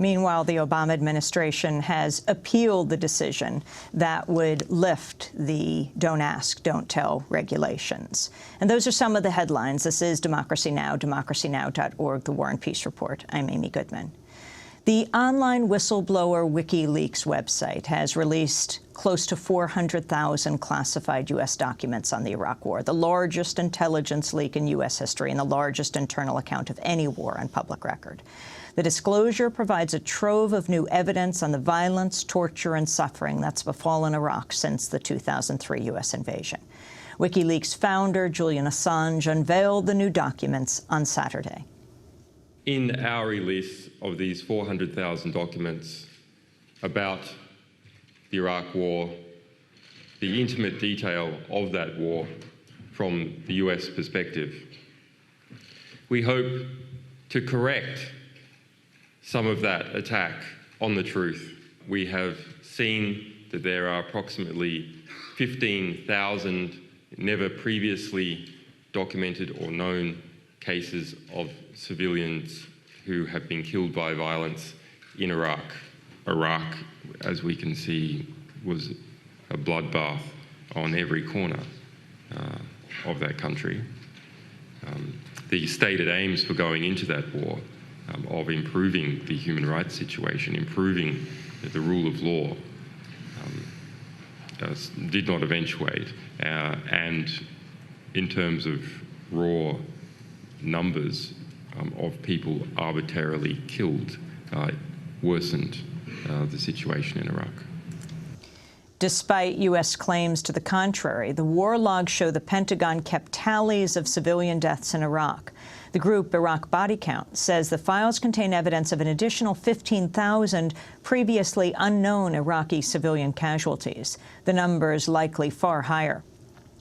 Meanwhile, the Obama administration has appealed the decision that would lift the don't ask, don't tell regulations. And those are some of the headlines. This is Democracy Now!, democracynow.org, The War and Peace Report. I'm Amy Goodman. The online whistleblower WikiLeaks website has released close to 400,000 classified U.S. documents on the Iraq War, the largest intelligence leak in U.S. history and the largest internal account of any war on public record. The disclosure provides a trove of new evidence on the violence, torture, and suffering that's befallen Iraq since the 2003 U.S. invasion. WikiLeaks founder Julian Assange unveiled the new documents on Saturday. In our release of these 400,000 documents about the Iraq War, the intimate detail of that war from the US perspective, we hope to correct some of that attack on the truth. We have seen that there are approximately 15,000 never previously documented or known cases of civilians who have been killed by violence in Iraq. Iraq, as we can see, was a bloodbath on every corner of that country. The stated aims for going into that war of improving the human rights situation, improving the rule of law, did not eventuate. And in terms of raw numbers of people arbitrarily killed, worsened the situation in Iraq. Despite U.S. claims to the contrary, the war logs show the Pentagon kept tallies of civilian deaths in Iraq. The group Iraq Body Count says the files contain evidence of an additional 15,000 previously unknown Iraqi civilian casualties. The number is likely far higher,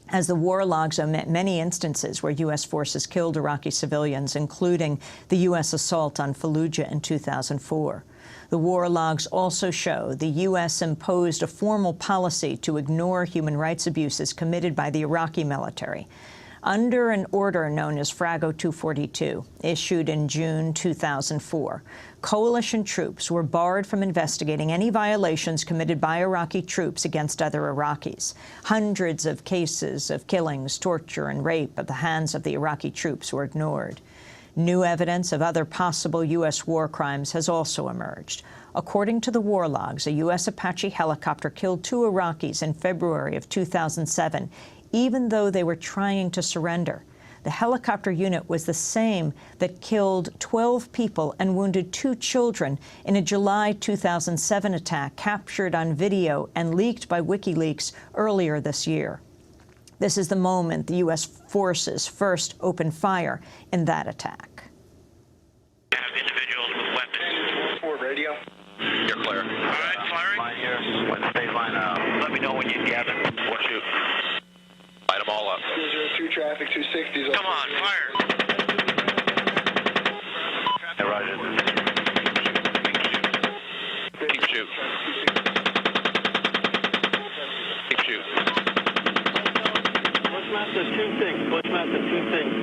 as the war logs omit many instances where U.S. forces killed Iraqi civilians, including the U.S. assault on Fallujah in 2004. The war logs also show the U.S. imposed a formal policy to ignore human rights abuses committed by the Iraqi military. Under an order known as Frago 242, issued in June 2004, coalition troops were barred from investigating any violations committed by Iraqi troops against other Iraqis. Hundreds of cases of killings, torture, and rape at the hands of the Iraqi troops were ignored. New evidence of other possible U.S. war crimes has also emerged. According to the war logs, a U.S. Apache helicopter killed 2 Iraqis in February of 2007, even though they were trying to surrender. The helicopter unit was the same that killed 12 people and wounded 2 children in a July 2007 attack captured on video and leaked by WikiLeaks earlier this year. This is the moment the U.S. forces first opened fire in that attack. Have individuals with weapons. 4 radio. You're clear. All right, firing. Line here. When the state line out. Let me know when you get it. What shoot? Light them all up. 202 traffic, 260. Come on, fire. Hey, Roger. Keep shoot. Keep shoot. Bushmaster, 2 things. Bushmaster, 2 things.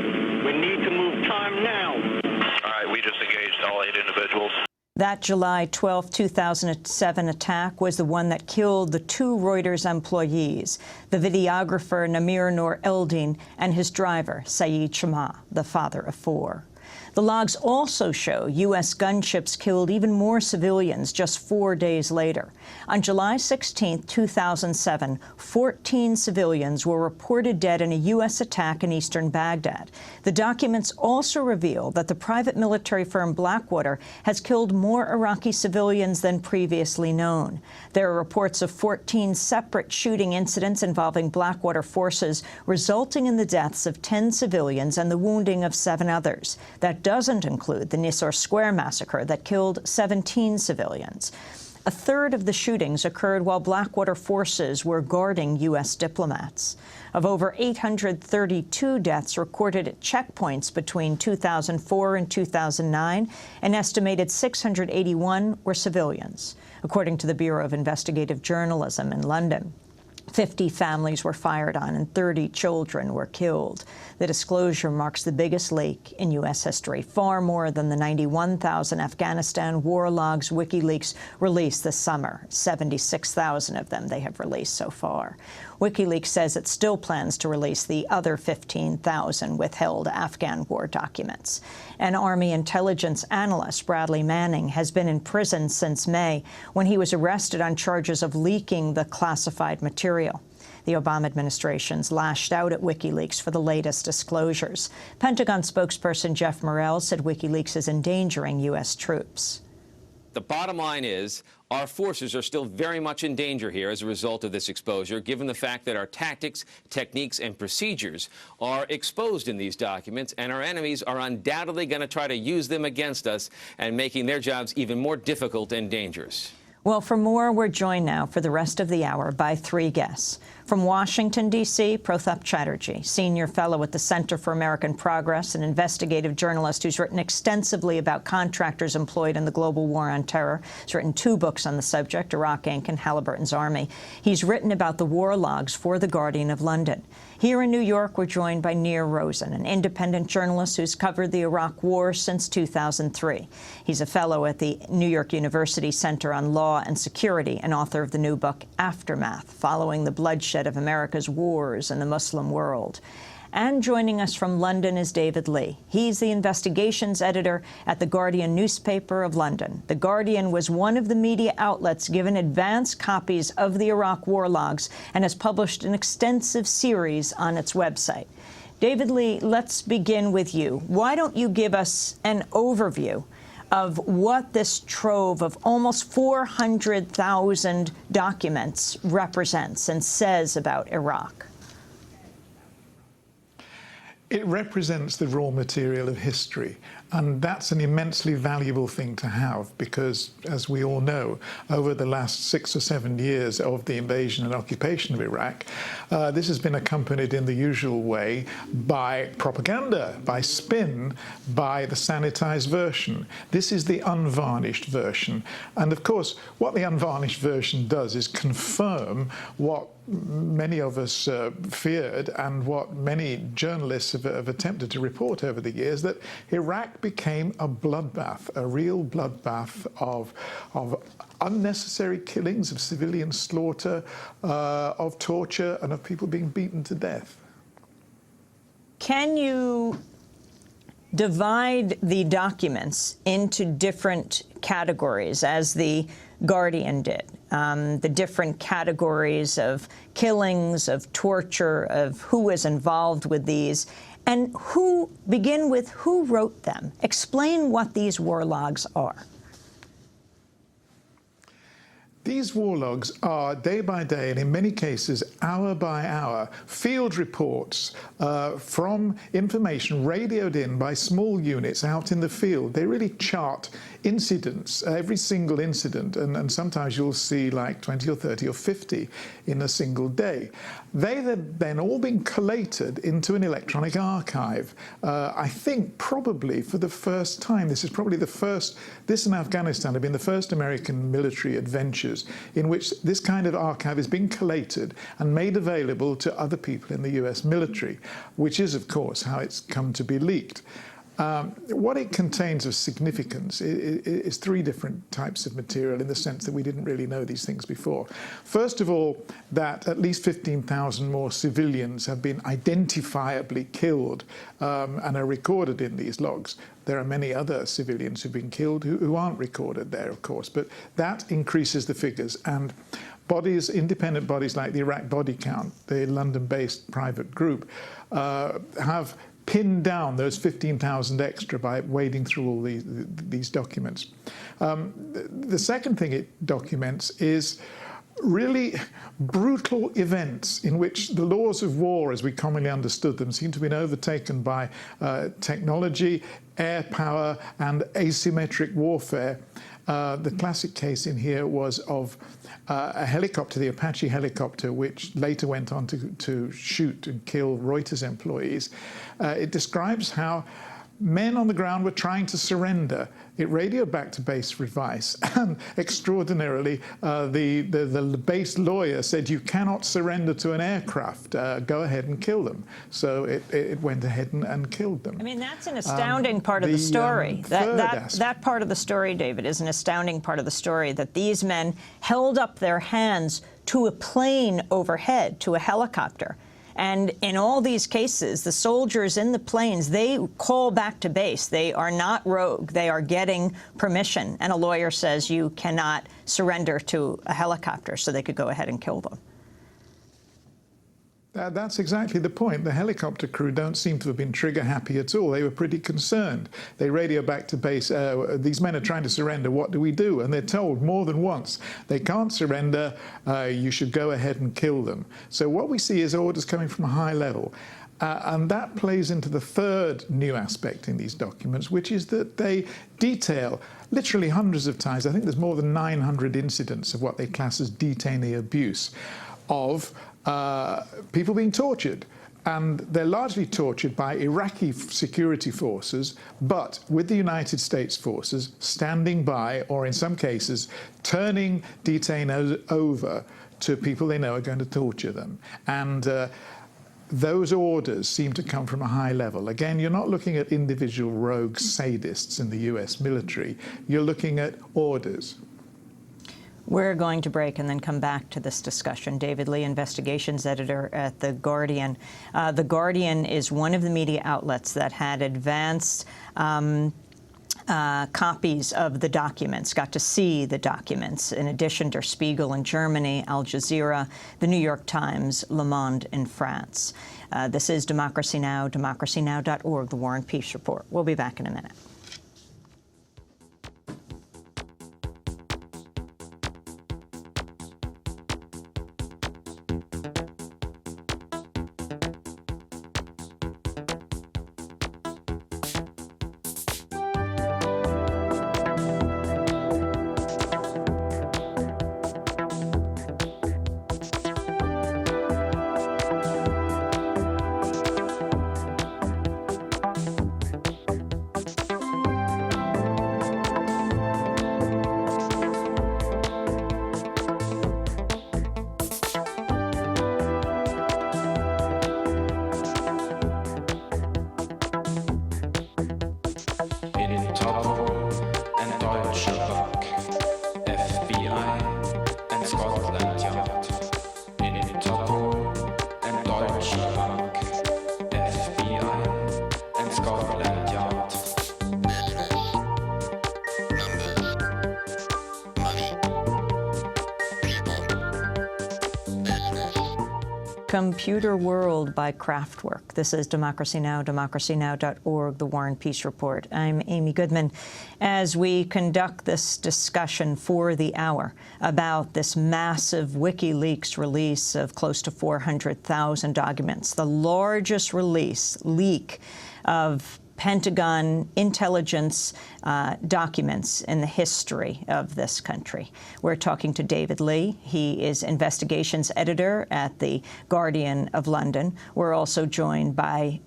We need to move time now. All right, we just engaged all 8 individuals. That July 12, 2007 attack was the one that killed the 2 Reuters employees, the videographer Namir Noor Eldin and his driver, Saeed Shama, the father of 4. The logs also show U.S. gunships killed even more civilians just 4 days later. On July 16, 2007, 14 civilians were reported dead in a U.S. attack in eastern Baghdad. The documents also reveal that the private military firm Blackwater has killed more Iraqi civilians than previously known. There are reports of 14 separate shooting incidents involving Blackwater forces, resulting in the deaths of 10 civilians and the wounding of 7 others. That doesn't include the Nisour Square massacre that killed 17 civilians. A third of the shootings occurred while Blackwater forces were guarding U.S. diplomats. Of over 832 deaths recorded at checkpoints between 2004 and 2009, an estimated 681 were civilians, according to the Bureau of Investigative Journalism in London. 50 families were fired on and 30 children were killed. The disclosure marks the biggest leak in U.S. history, far more than the 91,000 Afghanistan war logs WikiLeaks released this summer. 76,000 of them they have released so far. WikiLeaks says it still plans to release the other 15,000 withheld Afghan war documents. An Army intelligence analyst, Bradley Manning, has been in prison since May when he was arrested on charges of leaking the classified material. The Obama administration's lashed out at WikiLeaks for the latest disclosures. Pentagon spokesperson Jeff Morrell said WikiLeaks is endangering U.S. troops. The bottom line is our forces are still very much in danger here as a result of this exposure, given the fact that our tactics, techniques, and procedures are exposed in these documents, and our enemies are undoubtedly going to try to use them against us and making their jobs even more difficult and dangerous. Well, for more, we're joined now for the rest of the hour by three guests. From Washington, D.C., Pratap Chatterjee, senior fellow at the Center for American Progress, an investigative journalist who's written extensively about contractors employed in the global war on terror. He's written 2 books on the subject, Iraq, Inc. and Halliburton's Army. He's written about the war logs for The Guardian of London. Here in New York, we're joined by Rosen, an independent journalist who's covered the Iraq War since 2003. He's a fellow at the New York University Center on Law and Security and author of the new book, Aftermath, Following the Bloodshed of America's Wars in the Muslim World. And joining us from London is David Leigh. He's the investigations editor at The Guardian newspaper of London. The Guardian was one of the media outlets given advance copies of the Iraq war logs and has published an extensive series on its website. David Leigh, let's begin with you. Why don't you give us an overview of what this trove of almost 400,000 documents represents and says about Iraq? It represents the raw material of history, and that's an immensely valuable thing to have because, as we all know, over the last 6 or 7 years of the invasion and occupation of Iraq, this has been accompanied in the usual way by propaganda, by spin, by the sanitized version. This is the unvarnished version. And of course, what the unvarnished version does is confirm what many of us feared and what many journalists have attempted to report over the years, that Iraq became a bloodbath, a real bloodbath of unnecessary killings, of civilian slaughter, of torture, and of people being beaten to death. Can you divide the documents into different categories, as the Guardian did? The different categories of killings, of torture, of who was involved with these, and begin with who wrote them. Explain what these war logs are. These war logs are day by day, and in many cases hour by hour, field reports from information radioed in by small units out in the field. They really chart incidents, every single incident, and sometimes you'll see like 20 or 30 or 50 in a single day. They have then all been collated into an electronic archive. I think probably for the first time, this and Afghanistan have been the first American military adventures in which this kind of archive is being collated and made available to other people in the US military, which is, of course, how it's come to be leaked. What it contains of significance is 3 different types of material in the sense that we didn't really know these things before. First of all, that at least 15,000 more civilians have been identifiably killed and are recorded in these logs. There are many other civilians who've been killed who aren't recorded there, of course, but that increases the figures. And bodies, independent bodies like the Iraq Body Count, the London-based private group, have pinned down those 15,000 extra by wading through all these documents. The second thing it documents is really brutal events in which the laws of war, as we commonly understood them, seem to have been overtaken by technology, air power, and asymmetric warfare. The classic case in here was of a helicopter, the Apache helicopter, which later went on to shoot and kill Reuters employees. It describes how men on the ground were trying to surrender. It radioed back to base for advice, and extraordinarily, the base lawyer said, you cannot surrender to an aircraft. Go ahead and kill them. So it went ahead and killed them. I mean, that's an astounding part of the story. That part of the story, David, is an astounding part of the story, that these men held up their hands to a plane overhead, to a helicopter. And in all these cases, the soldiers in the planes, they call back to base. They are not rogue. They are getting permission. And a lawyer says you cannot surrender to a helicopter, so they could go ahead and kill them. That's exactly the point. The helicopter crew don't seem to have been trigger happy at all. They were pretty concerned. They radio back to base, these men are trying to surrender, what do we do? And they're told more than once, they can't surrender, you should go ahead and kill them. So what we see is orders coming from a high level. And that plays into the third new aspect in these documents, which is that they detail literally hundreds of times, I think there's more than 900 incidents of what they class as detainee abuse, of people being tortured. And they're largely tortured by Iraqi security forces, but with the United States forces standing by, or in some cases, turning detainees over to people they know are going to torture them. And those orders seem to come from a high level. Again, you're not looking at individual rogue sadists in the US military. You're looking at orders. We're going to break and then come back to this discussion. David Leigh, investigations editor at The Guardian. The Guardian is one of the media outlets that had advanced copies of the documents, got to see the documents, in addition to Der Spiegel in Germany, Al Jazeera, the New York Times, Le Monde in France. This is Democracy Now!, democracynow.org, The War and Peace Report. We'll be back in a minute. Computer World by Kraftwerk. This is Democracy Now!, democracynow.org, The War and Peace Report. I'm Amy Goodman. As we conduct this discussion for the hour about this massive WikiLeaks release of close to 400,000 documents, the largest leak of Pentagon intelligence documents in the history of this country. We're talking to David Leigh. He is investigations editor at The Guardian of London. We're also joined by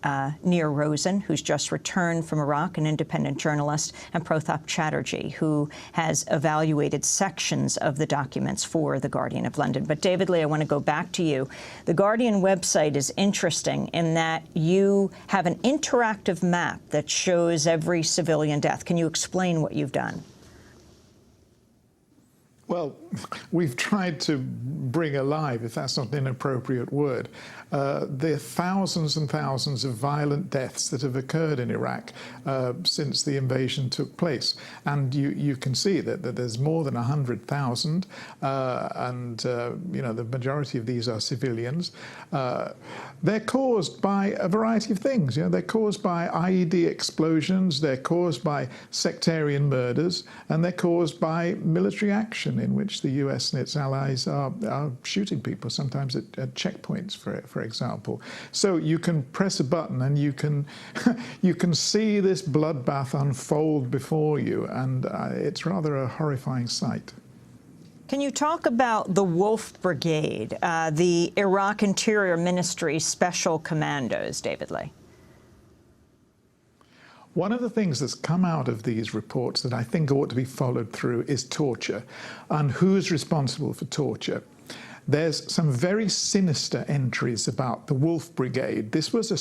Rosen, who's just returned from Iraq, an independent journalist, and Pratap Chatterjee, who has evaluated sections of the documents for The Guardian of London. But David Leigh, I want to go back to you. The Guardian website is interesting in that you have an interactive map that shows every civilian death. Can you explain what you've done? Well, we've tried to bring alive, if that's not an inappropriate word, the thousands and thousands of violent deaths that have occurred in Iraq since the invasion took place. And you can see that there's more than 100,000, and you know, the majority of these are civilians. They're caused by a variety of things. You know, they're caused by IED explosions, they're caused by sectarian murders, and they're caused by military action in which the US and its allies are shooting people, sometimes at checkpoints, for example. So you can press a button and you can you can see this bloodbath unfold before you, and it's rather a horrifying sight. Can you talk about the Wolf Brigade, the Iraq Interior Ministry Special Commandos, David Leigh? One of the things that's come out of these reports that I think ought to be followed through is torture and who's responsible for torture. There's some very sinister entries about the Wolf Brigade. This was a